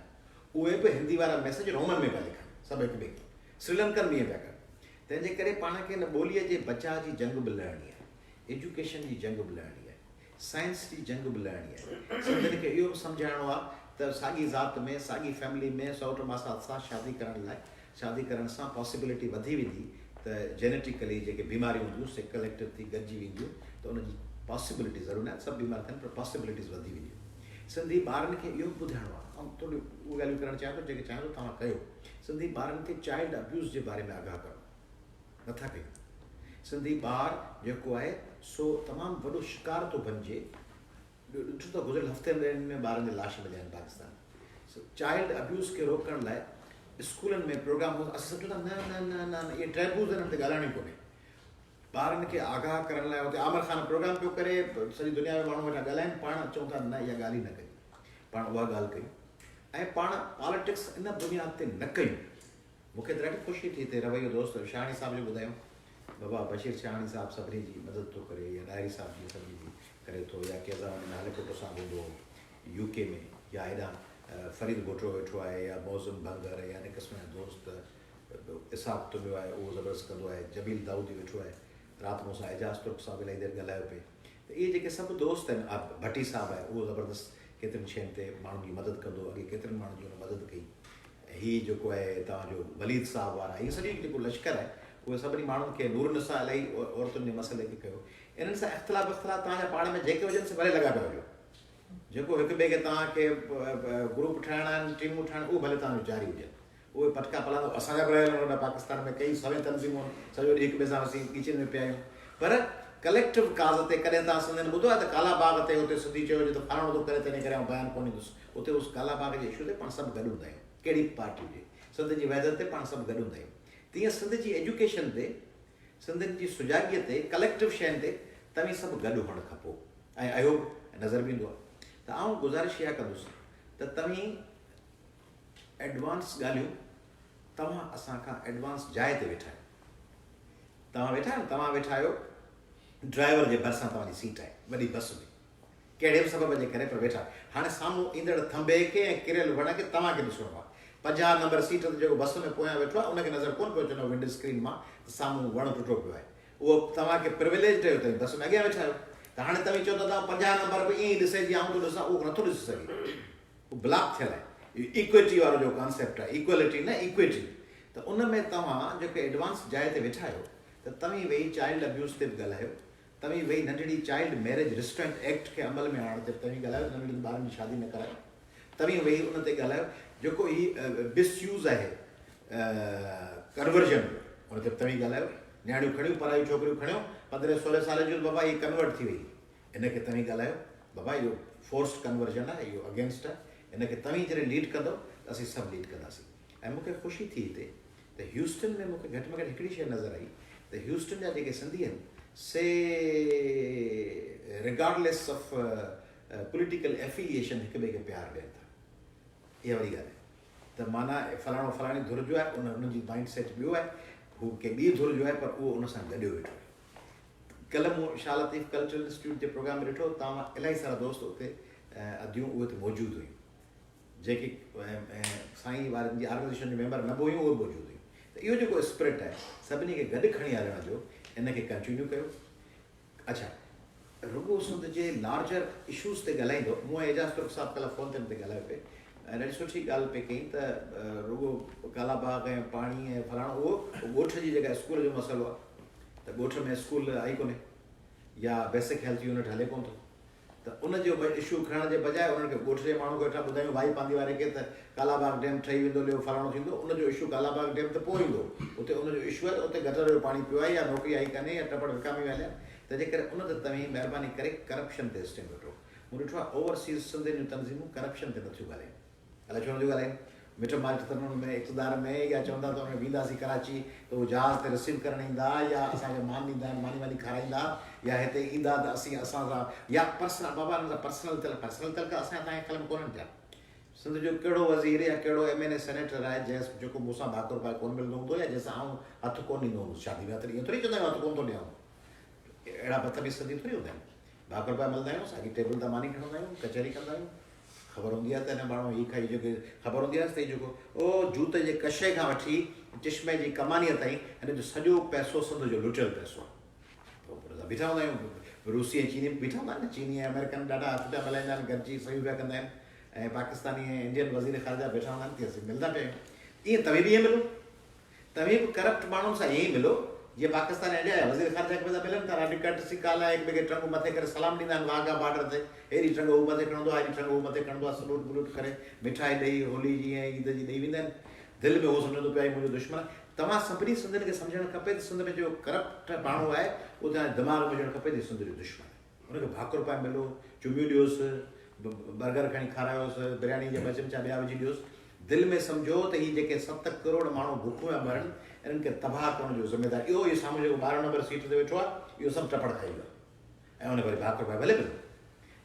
उहे बि हिंदी वारा मैसेज रोमन में पिया लिखनि, सभु हिकु ॿिए खे, श्रीलंकन में इअं पिया कनि। तंहिंजे करे पाण खे हिन ॿोलीअ जे बचाव जी जंग बि लड़णी आहे, एजुकेशन जी जंग बि लड़णी आहे, साइंस जी जंग बि लड़णी आहे। सिंधियुनि खे इहो बि सम्झाइणो आहे त साॻी ज़ात में, साॻी फैमिली में, सौट मासात सां शादी करण लाइ, शादी करण सां पॉसिबिलिटी वधी वेंदी त जेनेटिकली जेके बीमारियूं हूंदियूं से कलेक्टिव थी गॾिजी वेंदियूं, त उनजी पॉसिबिलिटी ज़रूरु न आहे, सभु बीमार थियनि पर पॉसिबिलिटीज़ वधी वेंदियूं। सिंधी ॿारनि खे इहो बि ॿुधाइणो आहे, ऐं थोरी उहे ॻाल्हियूं करणु चाहियां थो जेके चाहियां थो तव्हां कयो। सिंधी ॿारनि खे चाइल्ड अब्यूज़ जे बारे में आगाह करो, नथा कयूं। सिंधी ॿार जेको आहे सो तमामु वॾो शिकार थो बणिजे। ॾिठो त गुज़िरियल हफ़्ते में ॿारनि जे लाश मिलिया आहिनि पाकिस्तान। चाइल्ड अब्यूज़ खे रोकण लाइ स्कूलनि में प्रोग्राम असां सम्झूं था न न न न इहे ट्रैबूज़ आहिनि, हुते ॻाल्हाइण ई कोन्हे। ॿारनि खे आगाह करण लाइ हुते आमिर ख़ान प्रोग्राम पियो करे, सॼी दुनिया में माण्हू वेठा ॻाल्हाइनि, पाण चऊं था न इहा ॻाल्हि ई न कयूं, पाण उहा ॻाल्हि कयूं ऐं पाण पॉलिटिक्स इन बुनियाद ते न कयूं। मूंखे त ॾाढी ख़ुशी थी हिते रवैयो दोस्त शाहणी साहिब जो ॿुधायूं, बाबा बशीर शाहणी साहिबु सभिनी जी मदद थो करे, या डायरी साहिब जी सभिनी जी करे थो, या कंहिं ज़माने में हालेपुट सां हूंदो UK में, या हेॾां फरीद भुटो वेठो आहे, या मौज़ुम बंगर, या इन क़िस्म जा दोस्त इसाक़ तुलियो आहे, उहो ज़बरदस्त कंदो आहे, जमील दाऊदी वेठो आहे, राति मूंसां एजाज़ तुर्क साहिबु इलाही देरि ॻाल्हायो पिए। त इहे जेके सभु दोस्त आहिनि, भट्टी साहिबु आहे, उहो ज़बरदस्त केतिरनि शयुनि ते माण्हुनि जी मदद कंदो, अॻे केतिरनि माण्हुनि जी हुन मदद कई। हीअ जेको आहे तव्हांजो वलीद साहिबु वारा, हीअ सॼी जेको लश्कर आहे, उहे सभिनी माण्हुनि खे नूर निसा इलाही औरतुनि जे मसइले खे कयो। इन्हनि सां इख़्तिलाफ़ तव्हांजा पाण में जेके हुजनि से भले लॻा पिया हुजो, जेको हिक ॿिए खे तव्हांखे ग्रुप ठाहिणा आहिनि, टीमूं ठाहिण, उहे भले तव्हांजो जारी हुजनि, उहे पटका पलंदो। असांजा बि रहियल हुन पाकिस्तान में कई सवें तनज़ीमूं सॼो ॾींहुं हिक ॿिए सां असीं किचन में पिया आहियूं, पर कलेक्टिव काज़ ते कॾहिं तव्हां सिंधियुनि ॿुधो आहे त काला बाग ते हुते सिंधी चयो जो त फलाणो थो करे, तंहिं करे आउं बयानु कोन ईंदुसि। उते उस काला बाग जे इशू ते पाण सभु गॾु हूंदा आहियूं, कहिड़ी बि पार्टी हुजे, सिंध जी वहदत ते पाण सभु गॾु हूंदा आहियूं। तीअं सिंध जी एजुकेशन ते, सिंधियुनि जी सुजाॻीअ ते, कलेक्टिव शयुनि ते तव्हीं सभु गॾु हुअणु खपो ऐं अयोग नज़र बि ईंदो आहे। त आउं गुज़ारिश इहा कंदुसि त तव्हीं एडवांस ॻाल्हियूं, तव्हां असांखां एडवांस जाइ ते वेठा आहियो, तव्हां वेठा आहियो, तव्हां वेठा आहियो ड्राइवर जे भरिसां तव्हांजी सीट आहे वॾी बस में, कहिड़े बि सबब जे करे पर वेठा। हाणे साम्हूं ईंदड़ थंबे खे ऐं किरियल वण खे तव्हांखे ॾिसणो आहे। 50 नंबर सीट ते जेको बस में पोयां वेठो आहे उनखे नज़र कोन पियो अचे विंडो स्क्रीन मां त साम्हूं वण टुटो पियो आहे, उहो तव्हांखे प्रिविलेज ॾियो अथई, बस में अॻियां वेठा आहियो। त हाणे तव्हीं चओ त तव्हां 50 नंबर बि ईअं ई ॾिसे जीअं आउं थो ॾिसां, उहो नथो ॾिसी सघे, उहो ब्लॉक थियल आहे। इक्विटी वारो जो कॉन्सेप्ट आहे, इक्वलिटी न इक्विटी, त उन में तव्हां जेके एडवांस जाइ ते वेठा आहियो त तव्हीं वेही चाइल्ड अब्यूज़ ते बि ॻाल्हायो, तव्हीं वेही नंढड़ी चाइल्ड मैरिज रिस्ट्रेंट एक्ट खे अमल में आणण ते तव्हीं ॻाल्हायो, नंढड़नि ॿारनि जी शादी न करायो, तव्हीं वेही उन ते ॻाल्हायो। जेको ही मिसयूज़ आहे कन्वर्जन, उन ते तव्हीं ॻाल्हायो। न्याणियूं खणियूं, परायूं छोकिरियूं खणियो, 15-16 साल जूं, बाबा हीअ कन्वर्ट थी वई, इनखे तव्हीं ॻाल्हायो, बाबा इहो फोर्स्ड कन्वर्जन आहे, इहो अगेंस्ट आहे, इनखे तव्हीं जॾहिं लीड कंदो त असीं सभु लीड कंदासीं। ऐं मूंखे ख़ुशी थी हिते त ह्यूस्टन में मूंखे घटि में घटि हिकिड़ी शइ नज़र आई त ह्यूस्टन जा जेके सिंधी आहिनि से रिगार्डलेस ऑफ पॉलिटिकल एफिलिएशन हिक ॿिए खे प्यारु ॾियनि था। इहा वॾी ॻाल्हि आहे त माना फलाणो फलाणी धुर जो आहे, उनजी माइंड सेट ॿियो आहे, हू के ॿी धुर जो आहे, पर उहो उन सां गॾु वेठो आहे। कल्ह मूं शाह लतीफ़ कल्चरल इंस्टीट्यूट जे प्रोग्राम में ॾिठो, तव्हां इलाही सारा दोस्त उते अदियूं उहे त मौजूदु हुयूं, जेके साईं वारनि जी ऑर्गनाइज़ेशन जो मेंबर न बि हुयूं, उहे बि मौजूदु हुयूं। त इहो जेको स्पिरिट आहे सभिनी खे गॾु खणी हलण जो, इनखे कंटिन्यू कयो। अच्छा, रुगो सिंध जे लार्जर इशूज़ ते ॻाल्हाईंदो। मूं एजाज़ तुर्क साहब कल्ह फ़ोन ते ॻाल्हायो पे ऐं ॾाढी सुठी ॻाल्हि पे कई त रुगो कालाबाग ऐं पाणी ऐं फलाणो उहो ॻोठ जी जेका स्कूल जो मसइलो आहे त ॻोठ में स्कूल आई कोन्हे या बेसिक हेल्थ यूनिट हले कोन थो त उनजो इशू खणण जे बजाए उन्हनि खे ॻोठ जे माण्हू खे वेठा ॿुधायूं भाई पांदी वारे खे त कालाबाग डैम ठही वेंदो लियो फलाणो थींदो। उनजो इशू कालाबाग डैम त पोइ ईंदो, उते उनजो इशू आहे त उते गटर जो पाणी पियो आहे या नौकिरी आई कान्हे या टपड़ विकामी विया हलिया। तंहिंजे करे उन ते तव्हीं महिरबानी करे करप्शन ते स्टेम वठो। मूं ॾिठो आहे ओवरसीज़ सिंधियुनि जूं तनज़ीमूं करप्शन ते नथियूं ॻाल्हाइनि। अलाए छो नथियूं ॻाल्हाइनि? मिट माइट तननि में इक़्तदार में या चवंदा त उन वेंदासीं कराची त उहो जहाज़ ते रिसीव करणु ईंदा या असांखे मान ॾींदा आहिनि, मानी वानी खाराईंदा या हिते ईंदा त असां सां या पर्सनल बाबा हिन सां पर्सनल तलका असांजे तव्हांजे ख़्याल में कोन्हनि थिया। सिंध जो कहिड़ो वज़ीर या कहिड़ो MNA सेनेटर आहे जंहिं जेको मूंसां भाकुर पाए कोन मिलंदो हूंदो या जंहिंसां आउं हथु कोन ॾींदो हूंदुसि शादी में। ईअं थोरी चवंदा आहियूं हथु कोन थो ॾियां, अहिड़ा बदतमीज़ सिंधी थोरी हूंदा आहिनि। भाकुर पाए मिलंदा आहियूं, साॻी टेबल तां मानी खणंदा आहियूं, कचहरी कंदा आहियूं। ख़बर हूंदी आहे त हिन माण्हू हीअ खाई जेके ख़बर हूंदी आहे त जेको ओ जूत जे कशे खां वठी चश्मे जी कमानीअ ताईं हिन जो सॼो पैसो सिंध जो लुटियल पैसो आहे। बीठा हूंदा आहियूं, रूसी ऐं चीनी बीठा हूंदा आहिनि न, चीनी ऐं अमेरिकन ॾाढा हथ पिया मिलाईंदा आहिनि, गॾिजी सही पिया कंदा आहिनि ऐं पाकिस्तानी ऐं इंडियन वज़ीर ख़ारिजा वेठा हूंदा आहिनि की असीं मिलंदा पिया आहियूं। ईअं तव्हीं बि ईअं मिलो, तव्हीं बि करप्ट माण्हुनि सां ईअं ई मिलो जीअं पाकिस्तान ऐं इंडिया जा वज़ीर ख़ारिजा हिक ॿिए सां मिलनि था, ॾाढी कटसी ॻाल्हि आहे, हिक ॿिए खे टंग मथे करे सलाम ॾींदा आहिनि वाघा बॉर्डर ते, हेॾी टंग हू मथे खणंदो आहे, हेॾी टंग हू मथे खणंदो आहे, सलूट वलूट करे मिठाई ॾेई होली जी ऐं ईद जी ॾेई वेंदा आहिनि। दिलि में उहो सम्झंदो पिया मुंहिंजो दुश्मन। तव्हां सभिनी सिंधियुनि खे सम्झणु खपे त सिंध में जो करप्ट माण्हू आहे उहो तव्हांजे दिमाग़ में हुजणु खपे त सिंध जो दुश्मन आहे। हुनखे भाकुर पाए मिलो, चुमियूं ॾियोसि, बर्गर खणी खारायोसि, बिरयानी जा ॿ चमचा ॿिया विझी ॾियोसि। दिलि में सम्झो त हीअ जेके 7 करोड़ माण्हू बुखूं पिया मरनि इन्हनि खे तबाह करण जो ज़िमेदार इहो साम्हूं जेको 12 नंबर सीट ते वेठो आहे इहो सभु टपड़ खाई वियो आहे ऐं हुन वरी भाकुर पाए भले मिलो।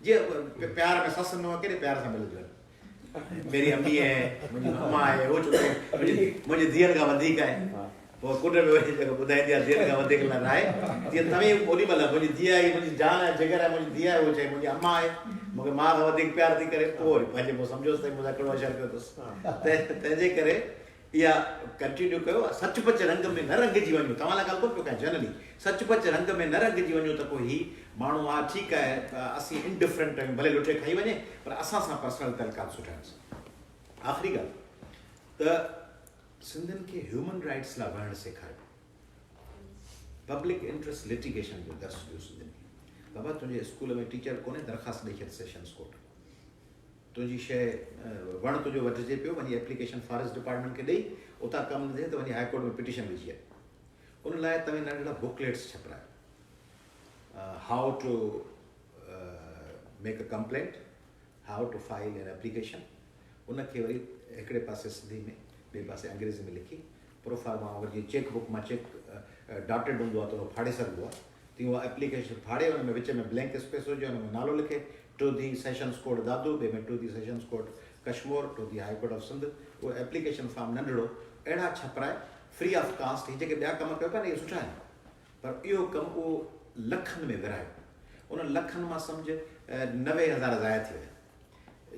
जीअं प्यार में ससु न कहिड़े प्यार सां मिलंदियूं आहिनि। मेरी अम्मी आहे, मुंहिंजी अम्मा आहे, उहो चवंदो मुंहिंजी धीअनि खां वधीक आहे। पोइ कुंड में वञी जेको ॿुधाईंदी आहे धीअनि खां वधीक न आहे, तीअं तव्हीं ओॾी महिल मुंहिंजी धीअ आहे, मुंहिंजी जान आहे, जिगर आहे, मुंहिंजी धीअ आहे, उहो चए मुंहिंजी अम्मा आहे, मूंखे मां खां वधीक प्यार थी करे, पोइ वरी पंहिंजे पोइ सम्झोसि त मुंहिंजा कहिड़ो असरु कयो अथसि। तंहिंजे करे इहा कंटिन्यू कयो। सचपच रंग में न रंगिजी वञो, तव्हां लाइ ॻाल्हि कोन पियो कयां, जनरली सचपच रंग में न रंगिजी वञो त पोइ हीउ माण्हू आहे ठीकु आहे असीं इंडिफरेंट आहियूं, भले लुटे खाई वञे पर असां सां पर्सनल तलकात सुठा आहिनि। आख़िरी ॻाल्हि त सिंधियुनि खे ह्यूमन राइट्स लाइ वञणु सेखारियो, पब्लिक इंट्रस्ट लिटिगेशन जो दर्स ॾियो सिंधियुनि खे। बाबा तुंहिंजे स्कूल में टीचर कोन्हे, दरख़्वास्त ॾेई छॾ सेशंस कोर्ट, तुंहिंजी शइ वण तुंहिंजो वधिजे पियो, वञी एप्लीकेशन फॉरेस्ट डिपार्टमेंट खे ॾेई, उतां कमु न थिए त वञी हाई कोर्ट में पिटीशन विझी आहे। उन लाइ तव्हां नंढड़ा बुकलेट्स छपरायो, how to make a complaint, how to file an application. उनखे वरी हिकिड़े पासे सिंधी में, ॿिए पासे अंग्रेज़ी में लिखी प्रोफार्मा वरी जीअं चेक बुक मां चेक डॉटेड हूंदो आहे त उहो फाड़े सघिबो आहे, तीअं उहा एप्लीकेशन फाड़े हुन में विच में ब्लैंक स्पेस हुजे, हुन में नालो लिखे, to the sessions court Dadu, ॿिए में to the sessions court Kashmir, to the high court of Sindh. उहो एप्लीकेशन फॉर्म नंढड़ो अहिड़ा छपराए फ्री ऑफ कास्ट। हीअ जेके ॿिया कम कयो पिया न इहे सुठा आहिनि, पर इहो कमु उहो लखनि में विरायो। उन लखनि मां सम्झ 90,000 ज़ाया थी विया।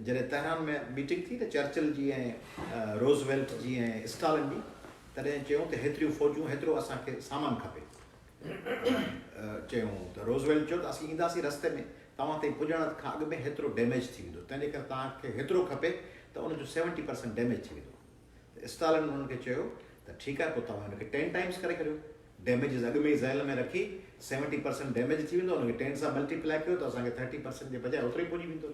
जॾहिं तेहरान में मीटिंग थी त चर्चिल जी ऐं रोज़वेल्ट जी ऐं स्टालिन जी, तॾहिं चयूं त हेतिरियूं फ़ौजूं, हेतिरो असांखे सामान खपे। चयूं त रोज़वेल्ट चयो त असीं ईंदासीं रस्ते में तव्हां ते पुॼण खां अॻु में हेतिरो डैमेज थी वेंदो, तंहिंजे करे तव्हांखे हेतिरो खपे त उनजो 70% डैमेज थी वेंदो। त स्टालिन उन्हनि खे चयो त ठीकु आहे, पोइ तव्हां हुनखे 10 टाइम्स करे करियो, डैमेजिस अॻु में ई ज़ैल में रखी 70% डैमेज थी वेंदो, हुनखे 10 सां मल्टीप्लाई कयो त असांखे 30% जे बजाए ओतिरो ई पुॼी वेंदो।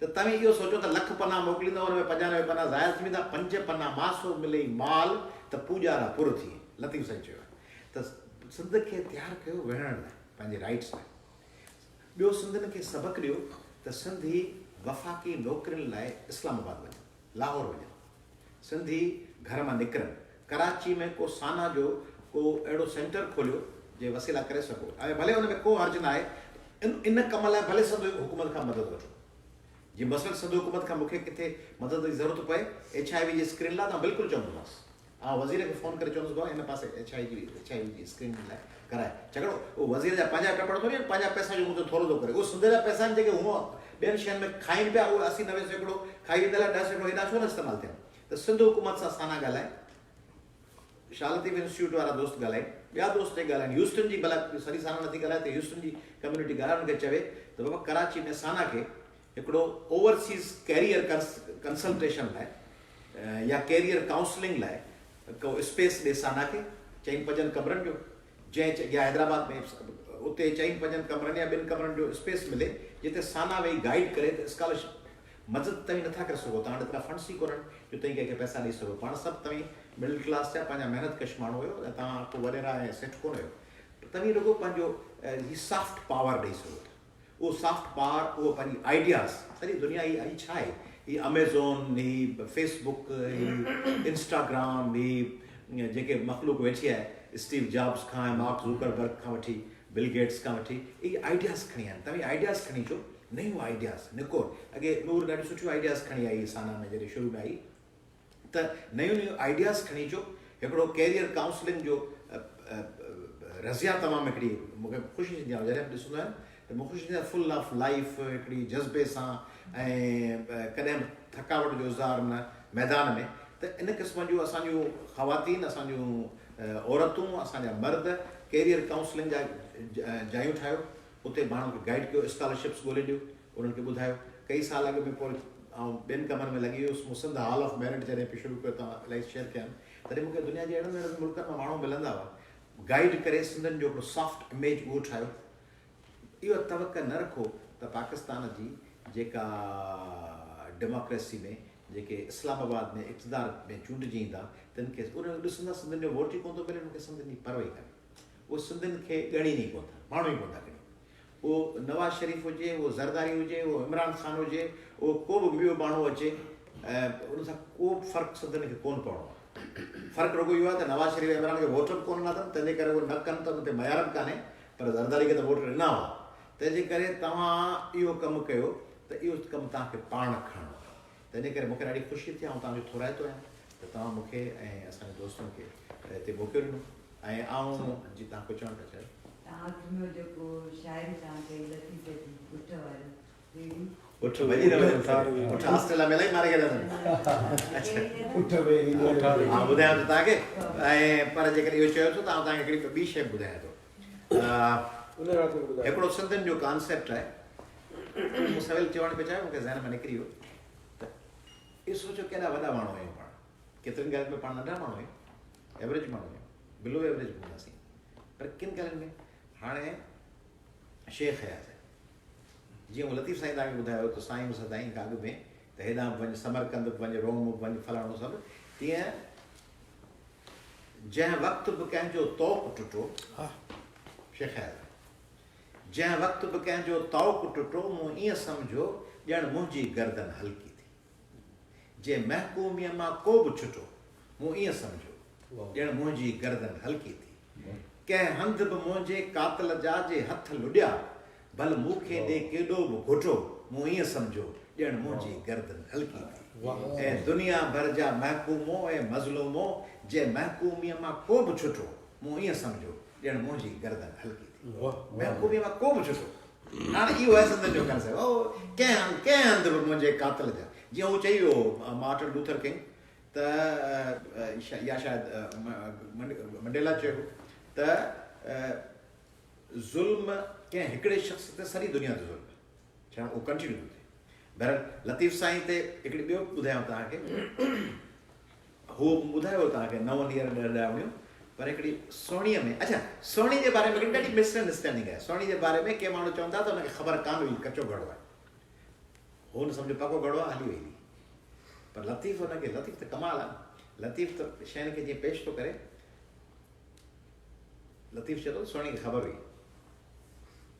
त तव्हां इहो सोचो त लख पना मोकिलींदव, हुन में 95 पना ज़ाया थी वेंदा, 5 पना मासो मिले माल त पूॼारा पुर थी। लतीफ़ साईं चयो त सिंध खे तयारु कयो विढ़ण लाइ, पंहिंजे राइट्स लाइ। ॿियो सिंधियुनि खे सबक़ु ॾियो त सिंधी वफ़ाक़ी नौकरियुनि लाइ इस्लामाबाद वञनि, लाहौर वञनि, सिंधी घर मां निकिरनि, कराची में को साना जो को अहिड़ो सेंटर खोलियो जे वसीला करे सघो। ऐं भले हुन में को हर्ज न आहे, इन कम लाइ भले सिंध हुकूमत खां मदद वठो। जीअं मसइलु सिंध हुकूमत खां मूंखे किथे मदद जी ज़रूरत पए HIV जी स्क्रीन लाइ, त बिल्कुलु चवंदोमांसि, वज़ीर खे फ़ोन करे चवंदुसि भाउ हिन पासे HIV जी स्क्रीन लाइ कराए। छाकाणि उहो वज़ीर जा पंहिंजा टपड़ थोरी आहिनि, पंहिंजा पैसा जो मूंखे थोरो थो करे, उहो सिंध जा पैसा आहिनि जेके हूअं ॿियनि शयुनि में खाइनि पिया, उहे 80-90% खाई वेंदा, 10% हेॾा छो न इस्तेमालु थियनि। त सिंध हुकूमत सां साना ॻाल्हाए, शालतीफ इंस्टीट्यूट वारा दोस्त ॻाल्हाइनि, ॿिया दोस्त ॻाल्हाइनि, ह्यूस्टन जी भला सॼी साना नथी ॻाल्हाए त ह्यूस्टन जी कम्युनिटी ॻाल्हाइण खे चवे त बाबा कराची में साना खे हिकिड़ो ओवरसीज़ कैरियर कंसल्टेशन लाइ या कैरियर काउंसलिंग लाइ को स्पेस ॾे साना खे 4-5 कमरनि जो, जंहिं या हैदराबाद में उते 4-5 कमरनि या 2 कमरनि जो स्पेस मिले जिते साना वेही गाइड करे त स्कॉलरशिप मदद तव्हीं नथा करे सघो, तव्हां वटि एतिरा फंड्स ई कोन्हनि जो तव्हीं कंहिंखे पैसा ॾेई सघो, पाण सभु तव्हीं मिडिल क्लास जा पंहिंजा महिनत कश माण्हू हुयो ऐं तव्हां को वॾेरा ऐं सेठ कोन हुयो, तव्हीं रुॻो पंहिंजो ही सॉफ्ट पावर ॾेई सघो था। उहो सॉफ्ट पावर, उहो पंहिंजी आइडियाज़, सॼी दुनिया ही छा आहे, ही अमेज़ॉन, ही फेसबुक, ही इंस्टाग्राम, ही जेके मख़लूक वेठी आहे स्टीव जॉब्स खां मार्क ज़ुकरबर्ग खां वठी बिल गेट्स खां वठी, इहे आइडियाज़ खणी आहिनि, तव्हीं आइडियाज़ खणी अचो, नयूं आइडियाज़ निकोर। अॻे नूर ॾाढियूं सुठियूं आइडियाज़ खणी आई साना में जॾहिं शुरू में आई, त नयूं आइडियाज़ खणी अचो। हिकिड़ो कैरियर काउंसलिंग जो रज़िया तमामु हिकिड़ी मूंखे ख़ुशी थींदी आहे जॾहिं ॾिसंदो आहियां त मूंखे ख़ुशी थींदी आहे, फुल ऑफ लाइफ, हिकिड़ी जज़्बे सां ऐं कॾहिं थकावट जो इज़हार न मैदान में, त इन क़िस्म जूं असांजूं ख़वातीन, असांजूं औरतूं, असांजा मर्द कैरियर काउंसलिंग जा जायूं ठाहियो, उते माण्हुनि खे गाइड कयो, स्कॉलरशिप्स ॻोल्हे ॾियो, उन्हनि खे ॿुधायो। कई साल अॻु में पोइ ऐं 2 कमनि में लॻी वियुसि, मूं सिंध हॉल ऑफ मेरिट जॾहिं पियो शुरू कयो, तव्हां इलाही शेयर कया आहिनि, तॾहिं मूंखे दुनिया जे अहिड़नि अहिड़नि मुल्कनि मां माण्हू मिलंदा हुआ, गाइड करे सिंधनि जो हिकिड़ो सॉफ्ट इमेज उहो ठाहियो। इहो तवक न रखो त पाकिस्तान जी जेका डेमोक्रेसी में जेके इस्लामाबाद में इक़्तिदार में चूंडिजी ईंदा, तिन खे उन ॾिसंदा सिंधियुनि जो वोट ई कोन थो मिले, मूंखे सिंधियुनि जी परवाही कान्हे, उहो सिंधियुनि खे ॻणीनि ई कोन था, माण्हू ई कोन था ॻणी। उहो नवाज़ शरीफ़ हुजे, उहो ज़रदारी हुजे, उहो इमरान ख़ान हुजे, उहो को बि ॿियो माण्हू अचे, उन सां को बि फ़र्क़ु सिंधियुनि खे कोन पवणो आहे। फ़र्क़ु रुॻो इहो आहे त नवाज़ शरीफ़ इमरान खे वोट बि कोन ॾिना अथनि, तंहिंजे करे उहे न कनि त उन ते मयार बि कान्हे, पर ज़रदारी खे त वोट ॾिना हुआ। तंहिंजे करे तव्हां इहो कमु कयो त इहो कमु तव्हांखे पाण खणणो आहे। तंहिंजे करे मूंखे ॾाढी ख़ुशी थी, ऐं तव्हांजो थोराइतो आहियां त तव्हां मूंखे ऐं असांजे दोस्तनि खे हिते मोकिलियो ॾिनो, ऐं आऊं जी तव्हां कुझु चवणु था चाहियो। तव्हां जेको शाइरी तव्हां कई लतीफ़ जी पुठ वारो उठ वॼी न वञे, उठ ऑस्ट्रेलिया में इलाही मारे खे हा ॿुधायां थो तव्हांखे, ऐं पर जेकॾहिं इहो चयो थो त आउं तव्हांखे हिकिड़ी ॿी शइ ॿुधायां थो। हिकिड़ो सिंधियुनि जो कॉन्सेप्ट आहे, मूं सवेल चवणु पियो चाहियां, मूंखे ज़हन में निकिरी वियो त इहो सोचो केॾा वॾा माण्हू आहियूं पाण, केतिरनि ॻाल्हियुनि में पाण नंढा माण्हू आहियूं, एवरेज माण्हू आहियूं, बिलो एवरेज हूंदासीं, पर किन ॻाल्हियुनि में हाणे शेख हयात जीअं उहो लतीफ़ साईं तव्हांखे ॿुधायो त साईं मूंसां साईं खां अॻु में त हेॾां बि वञु, समरकंद बि वञु, रोम बि वञु, फलाणो सभु, तीअं जंहिं वक़्तु बि कंहिंजो तौक़ टुटो, शेख हयात, जंहिं वक़्तु बि कंहिंजो तौक़ टुटो, मूं ईअं सम्झो ॼण मुंहिंजी गर्दन हल्की थी, जंहिं महकूमीअ मां को बि छुटो, मूं ईअं सम्झो ॼण मुंहिंजी गर्दन हल्की थी, कंहिं हंधि बि मुंहिंजे कातिल जा जे हथ लुॾिया, भल मूंखे ॾे केॾो बि घुटो, मूं ईअं सम्झो ॼण मुंहिंजी गर्दन हल्की थी, ऐं दुनिया भर जा महकूमो ऐं मज़लूमो, जंहिं महकूमीअ मां को बि छुटो, मूं ईअं सम्झो ॼण मुंहिंजी गर्दन हल्की थी, महकूमीअ मां को बि छुटो। हाणे इहो आहे सिंधियुनि जो कंसेप्ट, कंहिं हंधि बि मुंहिंजे कातिल जा, जीअं हू चई वियो मार्टिन लूथर किंग त या शायदि मंडेला चयो त ज़ुल्म कंहिं हिकिड़े शख़्स ते सॼी दुनिया ते ज़ुल्म, छा उहो कंटिन्यू थो थिए। बहरहाल लतीफ़ साईं ते हिकिड़ी ॿियो ॿुधायांव तव्हांखे, हू ॿुधायो तव्हांखे 9 ॾींहं 10 ॾावणियूं, पर हिकिड़ी सोणीअ में, अच्छा सोणी जे बारे में हिकिड़ी ॾाढी मिसअंडरस्टैंडिंग आहे। सोणी जे बारे में के माण्हू चवंदा त हुनखे ख़बर कान हुई कचो घड़ो आहे, हू न सम्झो पको घड़ो आहे, हली वेंदी, पर लतीफ़ हुनखे, लतीफ़ त कमाल आहे, लतीफ़ त शयुनि खे जीअं पेश थो करे, लतीफ़ चए थो सोणी खे ख़बर हुई,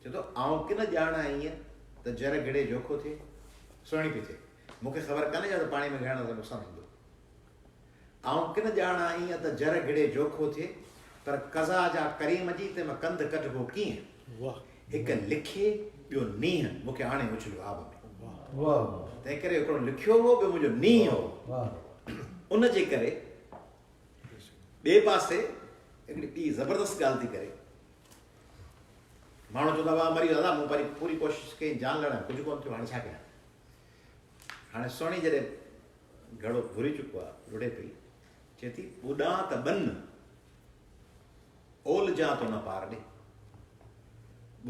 चए थो आउं किन ॼाणा ईअं त जर गिड़े जोखो थिए, सोणी पई थिए, मूंखे ख़बर कान्हे छा त पाणी में घणा त नुक़सानु थींदो, आउं किन ॼाणा ईअं त जर गिड़े जोखो थिए, पर कज़ा जा करीम जी ते मां कंध कढिबो कीअं, हिकु लिखे ॿियो नींहं मूंखे हाणे उछलियो आब में, तंहिं करे हिकिड़ो लिखियो हो, ॿियो मुंहिंजो नींहं हो, उनजे करे ॿिए पासे हिकिड़ी ॿी ज़बरदस्त ॻाल्हि थी करे, माण्हू चवंदा हुआ मरी दादा मूं वरी पूरी कोशिशि कई जान लड़ां, कुझु कोन थियो, हाणे छा कयां। हाणे सोणी जॾहिं घड़ो घुरी चुको आहे, रुड़े पई, चए थी ॿुॾां त ॿन ओल जा तो न पार ॾे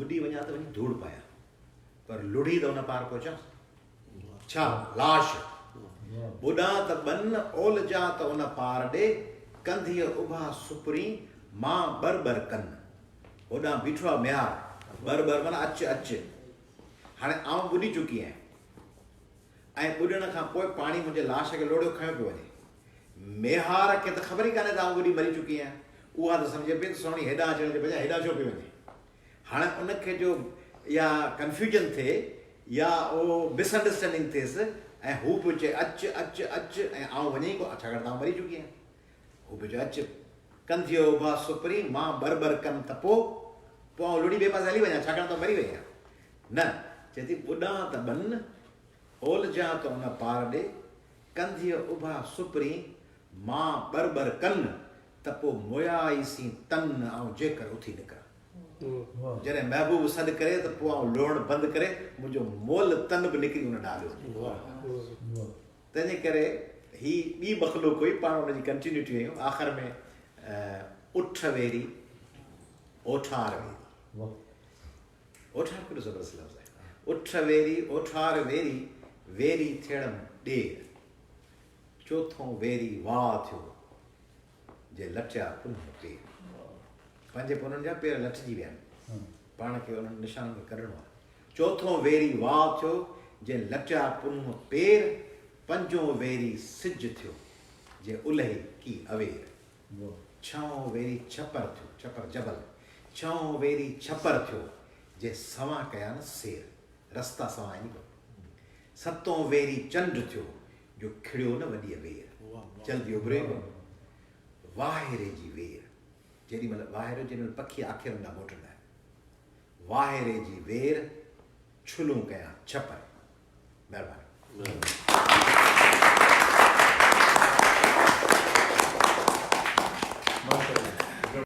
ॿुॾी वञा त वञी धूड़ पायां पर लुड़ी त उन पार पहुचां छा लाश ॿुॾा त बन ओल जा त उन पार ॾे कंधीअ उभा सुपरी मां बर कन होॾां बीठो आहे म्यार बर माना अच अच हाणे आउं ॿुॾी चुकी आहियां ऐं ॿुॾण खां पोइ पाणी मुंहिंजे लाश खे लोड़ियो खयो पियो वञे मेहार खे त ख़बर ई कान्हे त आउं ॿुॾी मरी चुकी आहियां उहा त सम्झे पई त सोणी हेॾां अचण जे बजाए हेॾां छो पई वञे हाणे उनखे जो या कंफ्यूजन थिए या उहो मिसअंडरस्टैंडिंग थिएसि ऐं हू पियो चए अच अच अच ऐं आउं वञे ई कोन छाकाणि त आउं मरी चुकी आहियां हू पियो चए अच कंधियो उभा सुपरी मां बर कनि त पोइ आउं लुड़ी ॿिए पासे हली वञा छाकाणि त मरी वई आहियां न चए थी ॿुॾां त बन ओल जा त उन पार ॾे कंधीअ उभा सुपरी मां बर कनि त पोइ मुयाईसीं तन ऐं जेकर उथी निकिरां जॾहिं महबूब सॾु करे त पोइ आउं लोहण बंदि करे मुंहिंजो मोल तन बि निकिरी उन ॾाढो तंहिंजे करे ही ॿी मखलूक हुई पाण हुनजी कंटिन्यूटी हुयूं आख़िर में उठ वेरी ओठार वेरी ओठार केॾो ज़बरदस्त लफ़्ज़ आहे उठ वेरी ओठार वेरी वेरी थियण ॾेर चोथों वेरी वाह थियो जे लटिया पुनः पेर पंहिंजे पुननि जा पेर लटिजी विया आहिनि पाण खे उन्हनि निशाननि खे कढणो आहे चोथों वेरी वाह थियो जे लटिया पुनः पेर पंजो वेरी सिज थियो जे उलही की अवेर छहों वेरी छपर थियो छपर जबल छहों वेरी छपर थियो जे सवां कया न सेर रस्ता सवां आहिनि सतों वेरी चंड थियो जो खिड़ियो न वॾी वेर जल्दी उभरे वाहिरे जी वेर जेॾी महिल वाहिरो जेॾी महिल पखी आख़िर न मोटंदा आहिनि वाहिरे जी वेर छुलूं कया छपर महिरबानी